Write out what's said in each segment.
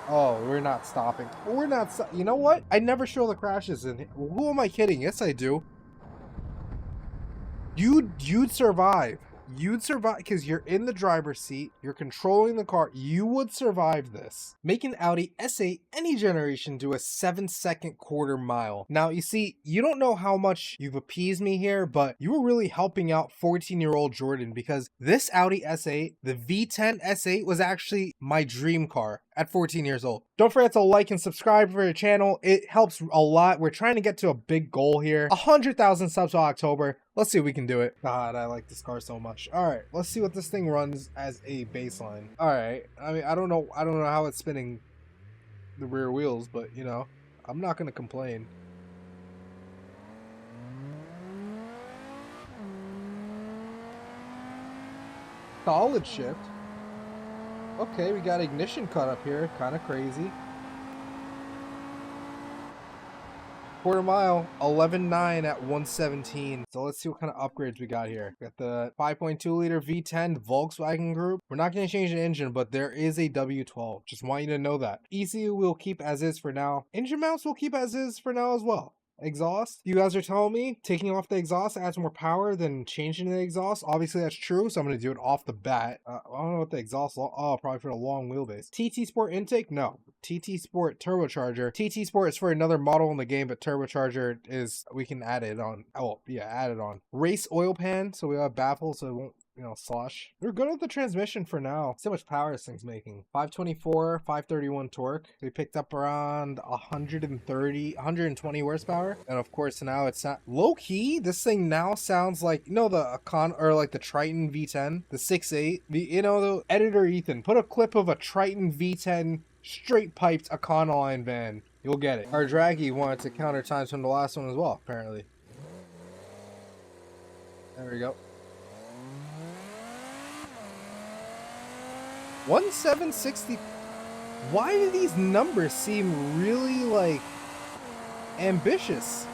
Oh, we're not stopping. We're not. You know what? I never show the crashes in. Who am I kidding? Yes, I do. You'd survive. You'd survive because you're in the driver's seat. You're controlling the car. You would survive this. Make an Audi S8 any generation do a 7-second quarter mile. Now, you see, you don't know how much you've appeased me here, but you were really helping out 14-year-old Jordan because this Audi S8, the V10 S8, was actually my dream car at 14 years old. Don't forget to like and subscribe for the channel. It helps a lot. We're trying to get to a big goal here. 100,000 subs by October. Let's see if we can do it. God, I like this car so much. All right, let's see what this thing runs as a baseline. All right, I mean, I don't know how it's spinning the rear wheels, but you know, I'm not gonna complain. Solid shift. Okay, we got ignition cut up here, kind of crazy. Quarter mile, 11.9 at 117. So let's see what kind of upgrades we got here. Got the 5.2 liter V10 Volkswagen Group. We're not going to change the engine, but there is a W12. Just want you to know that. ECU we'll keep as is for now. Engine mounts we'll keep as is for now as well. Exhaust, you guys are telling me taking off the exhaust adds more power than changing the exhaust. Obviously that's true, so I'm going to do it off the bat. I don't know what the exhaust, oh, probably for a long wheelbase. TT Sport intake, no. TT Sport turbocharger. TT Sport is for another model in the game, but turbocharger is, we can add it on. Oh yeah, add it on. Race oil pan, so we have baffles so it won't, you know, slosh. We're good with the transmission for now. See how much power this thing's making. 524, 531 torque. We picked up around 120 horsepower. And of course now it's not low key. This thing now sounds like, you know, the or like the Triton V10, the 6.8. You know, the editor Ethan, put a clip of a Triton V10 straight piped Econoline van. You'll get it. Our Draggy wanted to counter times from the last one as well, apparently. There we go. 1760. Why do these numbers seem really like ambitious?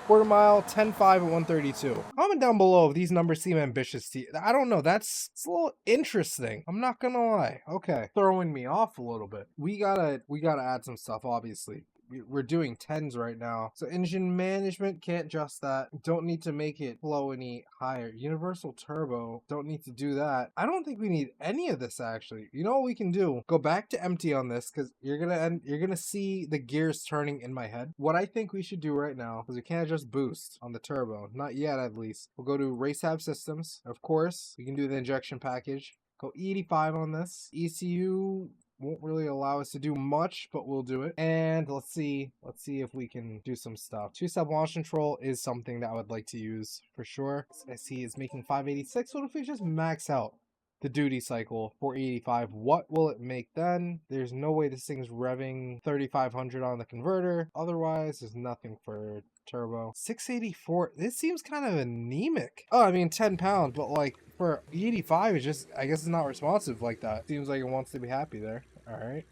Quarter mile, 10.5 at 132. Comment down below if these numbers seem ambitious to you. I don't know. It's a little interesting. I'm not gonna lie. Okay, throwing me off a little bit. We gotta add some stuff, obviously. We're doing 10s right now. So engine management, can't adjust that. Don't need to make it flow any higher. Universal turbo, don't need to do that. I don't think we need any of this actually. You know what we can do? Go back to empty on this because you're gonna see the gears turning in my head. What I think we should do right now, because we can't adjust boost on the turbo, not yet at least. We'll go to race hab systems. Of course, we can do the injection package. Go E85 on this. ECU won't really allow us to do much, but we'll do it. And let's see if we can do some stuff. Two-step launch control is something that I would like to use for sure. I see it's making 586. What if we just max out the duty cycle for 85? What will it make then? There's no way this thing's revving 3500 on the converter. Otherwise, there's nothing for turbo. 684. This seems kind of anemic. Oh, I mean 10 pounds, but like for 85 it's just, I guess it's not responsive like that. Seems like it wants to be happy there. All right.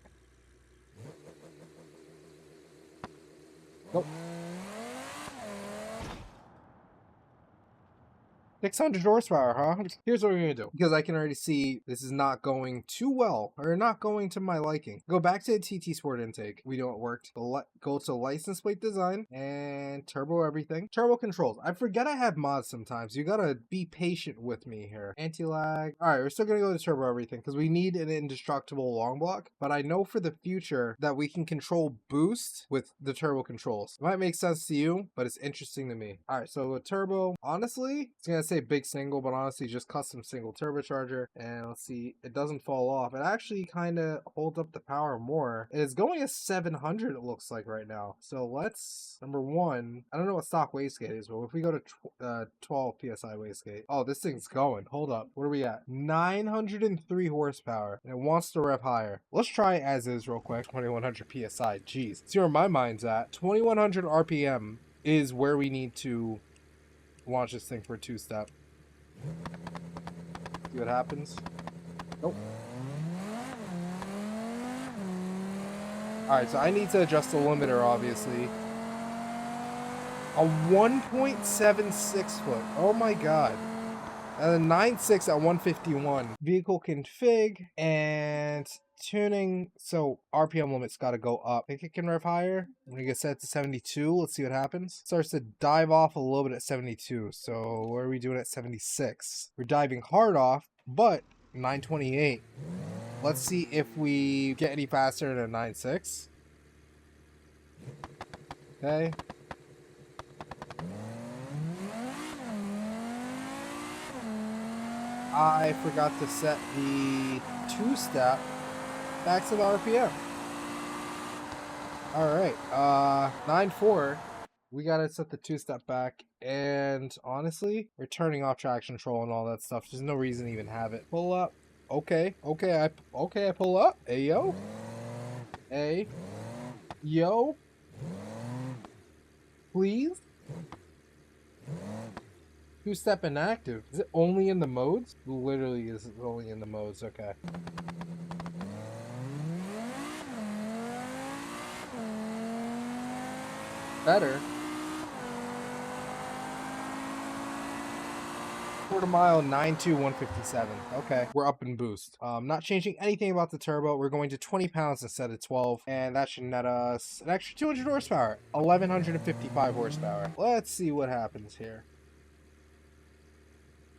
Go. 600 horsepower, huh? Here's what we're gonna do, because I can already see this is not going too well, or not going to my liking. Go back to the TT Sport intake. We know it worked. Go to license plate design and turbo everything. Turbo controls. I forget I have mods sometimes. You gotta be patient with me here. Anti-lag. All right, we're still gonna go to turbo everything because we need an indestructible long block, but I know for the future that we can control boost with the turbo controls. It might make sense to you, but it's interesting to me. All right, so with turbo, honestly, it's gonna say big single, but honestly just custom single turbocharger. And let's see, it doesn't fall off. It actually kind of holds up the power more. It is going at 700, it looks like right now. So let's, number one, I don't know what stock wastegate is, but if we go to 12 psi wastegate, oh, this thing's going. Hold up, what are we at? 903 horsepower, and it wants to rev higher. Let's try it as is real quick. 2100 psi. Jeez, see where my mind's at. 2100 rpm is where we need to launch this thing for a two-step. See what happens. Nope. Alright, so I need to adjust the limiter, obviously. A 1.76 foot. Oh my god. And a 9.6 at 151. Vehicle config, and tuning, so RPM limit's got to go up. I think it can rev higher. When it gets set to 72, let's see what happens. Starts to dive off a little bit at 72. So what are we doing at 76? We're diving hard off, but 928. Let's see if we get any faster than a 9.6. Okay. I forgot to set the two-step back to the RPM. Alright, 9.4. We gotta set the two-step back, and honestly, we're turning off traction control and all that stuff. There's no reason to even have it. Pull up. Okay, I pull up. Hey, yo. Hey. Yo. Please? Two-step inactive. Is it only in the modes? Literally is only in the modes, okay. Better. Quarter mile, 92157. Okay, we're up in boost. Not changing anything about the turbo. We're going to 20 pounds instead of 12, and that should net us an extra 200 horsepower, 1155 horsepower. Let's see what happens here.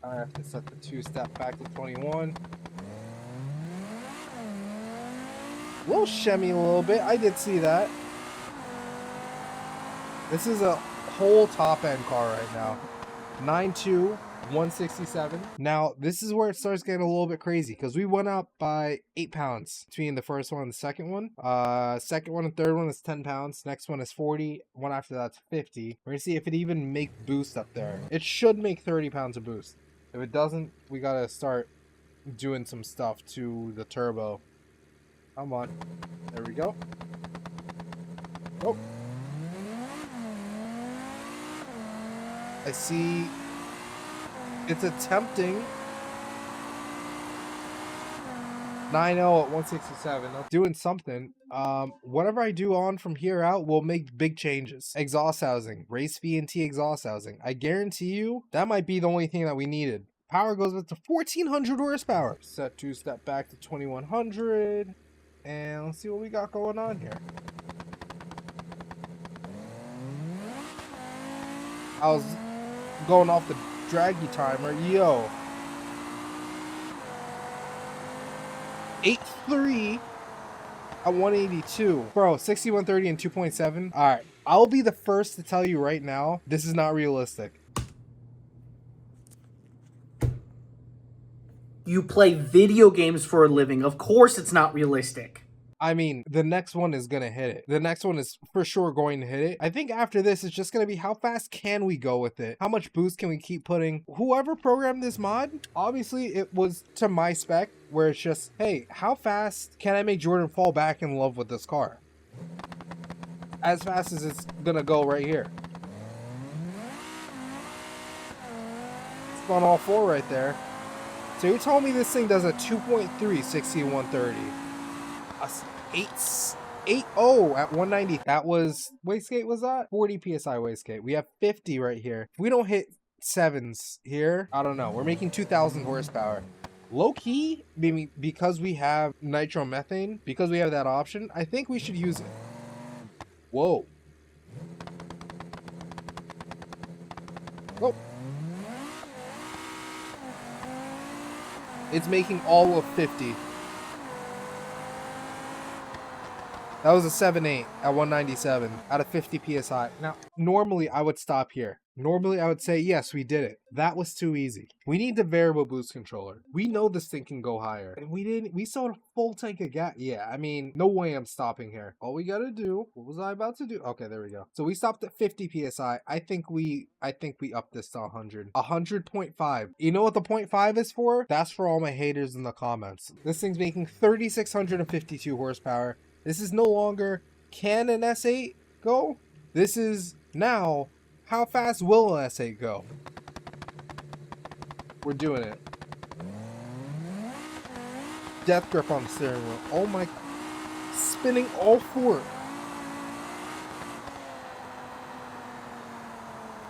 I have to set the two-step back to 21. We'll shimmy a little bit. I did see that. This is a whole top-end car right now. 9.2. 167. Now, this is where it starts getting a little bit crazy because we went up by 8 pounds between the first one and the second one. Second one and third one is 10 pounds. Next one is 40. One after that's 50. We're gonna see if it even makes boost up there. It should make 30 pounds of boost. If it doesn't, we gotta start doing some stuff to the turbo. Come on. There we go. Oh. I see it's attempting 9.0 at 167. Doing something. Whatever I do on from here out will make big changes. Exhaust housing, race V&T exhaust housing. I guarantee you that might be the only thing that we needed. Power goes up to 1400 horsepower. Set two-step back to 2100, and let's see what we got going on here. I was going off the draggy timer. Yo, 8.3 at 182. Bro, 6130 and 2.7. All right, I'll be the first to tell you right now, this is not realistic. You play video games for a living. Of course it's not realistic. I mean, the next one is going to hit it. The next one is for sure going to hit it. I think after this, it's just going to be how fast can we go with it? How much boost can we keep putting? Whoever programmed this mod, obviously it was to my spec, where it's just, hey, how fast can I make Jordan fall back in love with this car? As fast as it's going to go right here. It's on all four right there. So you told me this thing does a 2.3 60 to 130. 8.0 at 190. That was, wastegate was that? 40 PSI wastegate. We have 50 right here. If we don't hit 7s here, I don't know. We're making 2000 horsepower. Low key, because we have nitromethane, because we have that option, I think we should use it. Whoa. Oh. It's making all of 50. That was a 7.8 at 197 out of 50 PSI. Now, normally I would stop here. Normally I would say, yes, we did it. That was too easy. We need the variable boost controller. We know this thing can go higher. And we sold a full tank of gas. Yeah, I mean, no way I'm stopping here. All we gotta do, what was I about to do? Okay, there we go. So we stopped at 50 PSI. I think we upped this to 100. 100.5. You know what the 0.5 is for? That's for all my haters in the comments. This thing's making 3,652 horsepower. This is no longer, can an S8 go? This is now, how fast will an S8 go? We're doing it. Death grip on the steering wheel. Oh my, spinning all four.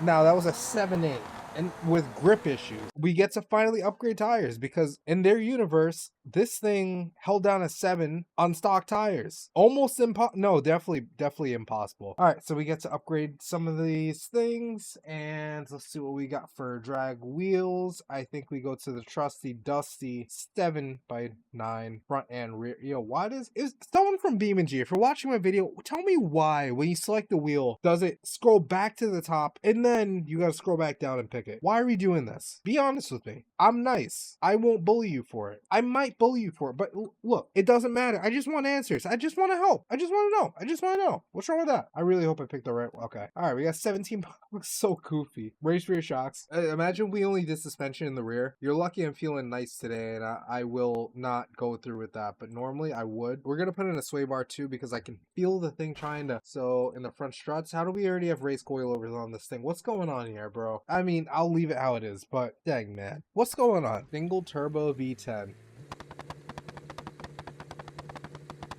Now that was a 7.8. And with grip issues, we get to finally upgrade tires because in their universe, this thing held down a 7 on stock tires. Almost no, definitely impossible. All right, so we get to upgrade some of these things, and let's see what we got for drag wheels. I think we go to the trusty dusty 7x9 front and rear. Yo, why is someone from BEAM.NG, if you're watching my video, tell me why when you select the wheel, does it scroll back to the top and then you gotta scroll back down and pick it? Why are we doing this? Be honest with me. I'm nice. I won't bully you for it. I might bully you for it, but look, it doesn't matter. I just want answers. I just want to help. I just want to know. I just want to know. What's wrong with that? I really hope I picked the right one. Okay. All right, we got 17 bucks. So goofy. Race rear shocks. Imagine we only did suspension in the rear. You're lucky I'm feeling nice today, and I will not go through with that, but normally I would. We're going to put in a sway bar too because I can feel the thing trying to. So in the front struts, how do we already have race coilovers on this thing? What's going on here, bro? I mean, I'll leave it how it is, but dang, man. What's going on? Single turbo V10.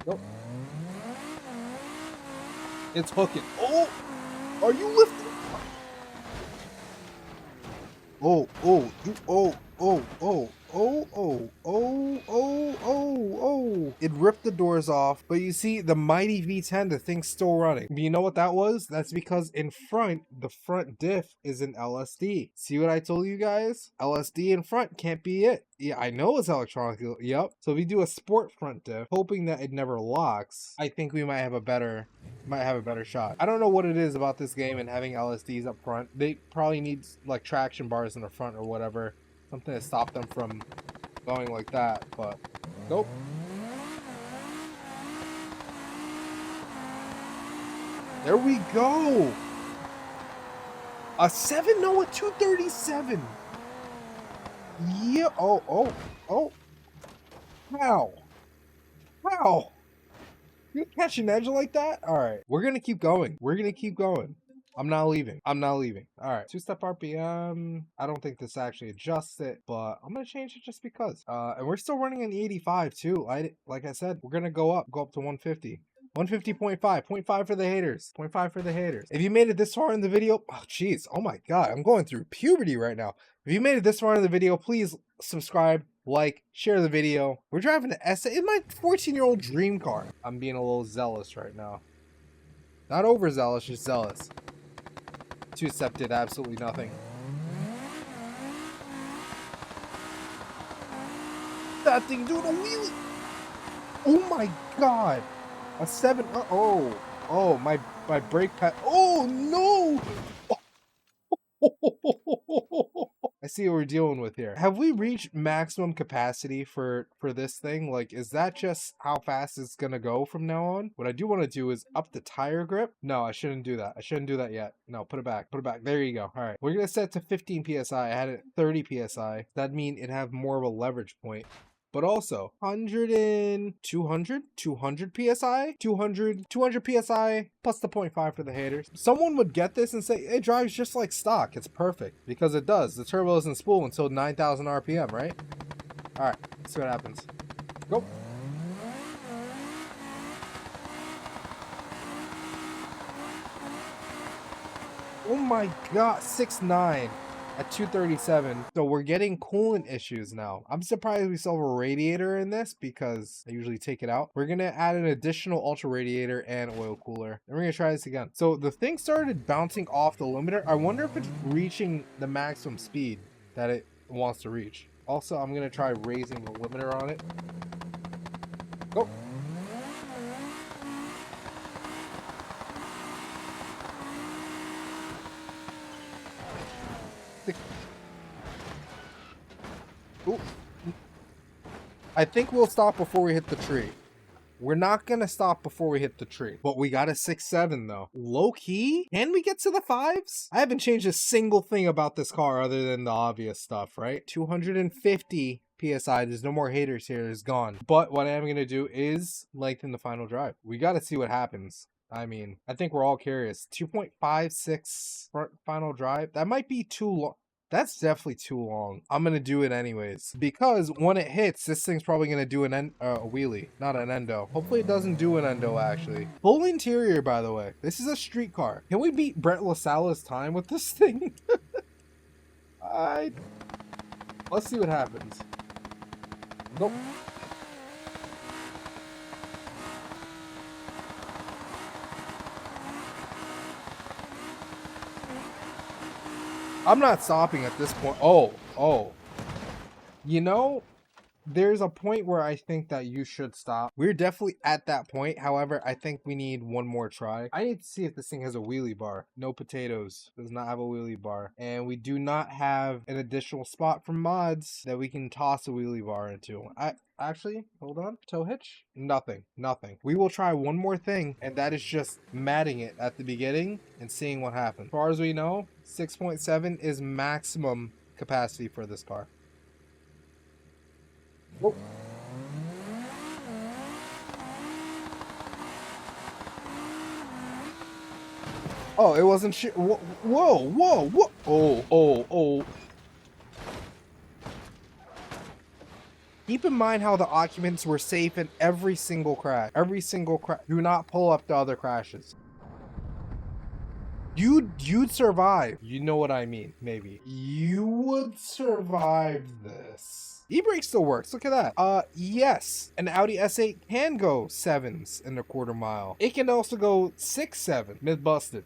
Nope. It's hooking. Oh! Are you lifting? Oh, oh, oh, oh, oh, oh, oh, oh, oh, oh, oh. It ripped the doors off, but you see the mighty V10, the thing's still running. But you know what that was? That's because in front, the front diff is an LSD. See what I told you guys? LSD in front can't be it. Yeah, I know it's electronic. Yep. So if we do a sport front diff, hoping that it never locks, I think we might have a better shot. I don't know what it is about this game and having LSDs up front. They probably need like traction bars in the front or whatever. Something to stop them from going like that, but nope. There we go. A 7? No, a 237. Yeah. Oh. How? You catch an edge like that? All right. We're going to keep going. I'm not leaving. All right. 2-step RPM. I don't think this actually adjusts it, but I'm going to change it just because. And we're still running an 85 too. Like I said, we're going to go up to 150. 150.5. 0.5 for the haters. 0.5 for the haters. If you made it this far in the video, oh jeez, oh my god, I'm going through puberty right now. If you made it this far in the video, please subscribe, like, share the video. We're driving the S in my 14-year-old dream car. I'm being a little zealous right now. Not overzealous, just zealous. 2-step did absolutely nothing. That thing doing a wheelie. Oh my god. A 7. Oh, my brake pad. Oh no. I see what we're dealing with here. Have we reached maximum capacity for this thing? Like, is that just how fast it's gonna go from now on? What I do want to do is up the tire grip. No, I shouldn't do that. Yet. No, put it back. There you go. All right, we're gonna set it to 15 psi. I had it 30 psi. That'd mean it'd have more of a leverage point. But also 200 psi, 200 psi plus the 0.5 for the haters. Someone would get this and say it drives just like stock. It's perfect because it does. The turbo doesn't spool until 9,000 RPM, right? All right, let's see what happens. Go. Oh my god, 6.9 at 237. So we're getting coolant issues now. I'm surprised we still have a radiator in this because I usually take it out. We're gonna add an additional ultra radiator and oil cooler, and we're gonna try this again. So the thing started bouncing off the limiter. I wonder if it's reaching the maximum speed that it wants to reach. Also, I'm gonna try raising the limiter on it. Go. Ooh. I think we'll stop before we hit the tree. We're not gonna stop before we hit the tree, but we got a 6.7 though. Low key? Can we get to the 5s? I haven't changed a single thing about this car other than the obvious stuff, right? 250 psi. There's no more haters here. It's gone. But what I am gonna do is lengthen the final drive. We gotta see what happens. I mean, I think we're all curious. 2.56 front final drive. That might be too long. That's definitely too long. I'm gonna do it anyways because when it hits, this thing's probably gonna do a wheelie, not an endo. Hopefully it doesn't do an endo actually. Full interior, by the way. This is a street car. Can we beat Brent LaSalla's time with this thing? Let's see what happens. Nope. I'm not stopping at this point. Oh. You know, there's a point where I think that you should stop. We're definitely at that point. However, I think we need one more try. I need to see if this thing has a wheelie bar. No potatoes. Does not have a wheelie bar. And we do not have an additional spot from mods that we can toss a wheelie bar into. Actually, hold on. Tow hitch? Nothing. We will try one more thing, and that is just matting it at the beginning and seeing what happens. As far as we know, 6.7 is maximum capacity for this car. Whoa. Oh, it wasn't shit. Whoa. Oh. Keep in mind how the occupants were safe in every single crash. Do not pull up to other crashes. You'd survive. You know what I mean, maybe. You would survive this. E-brake still works. Look at that. Yes. An Audi S8 can go 7s in a quarter mile. It can also go 6-7. Myth busted.